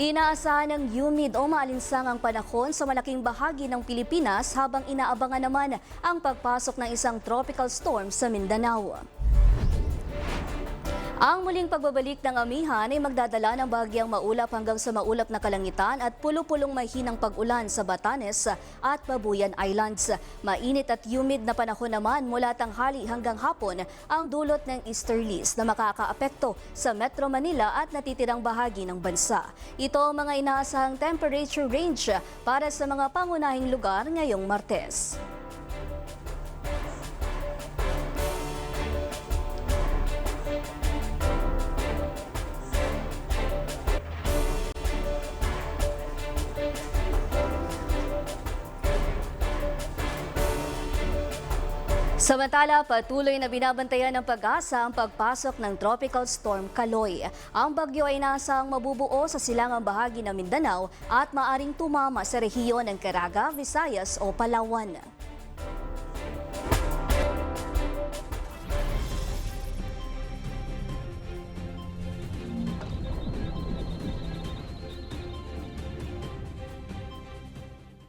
Inaasahan ng humid o maalinsangang panahon sa malaking bahagi ng Pilipinas habang inaabangan naman ang pagpasok ng isang tropical storm sa Mindanao. Ang muling pagbabalik ng amihan ay magdadala ng bahagyang maulap hanggang sa maulap na kalangitan at pulo-pulong mahinang pag-ulan sa Batanes at Babuyan Islands. Mainit at humid na panahon naman mula tanghali hanggang hapon ang dulot ng easterlies na makakaapekto sa Metro Manila at natitirang bahagi ng bansa. Ito ang mga inaasahang temperature range para sa mga pangunahing lugar ngayong Martes. Samantala, patuloy na binabantayan ng Pag-asa ang pagpasok ng Tropical Storm Kaloy. Ang bagyo ay inaasahang mabubuo sa silangang bahagi ng Mindanao at maaring tumama sa rehiyon ng Caraga, Visayas o Palawan.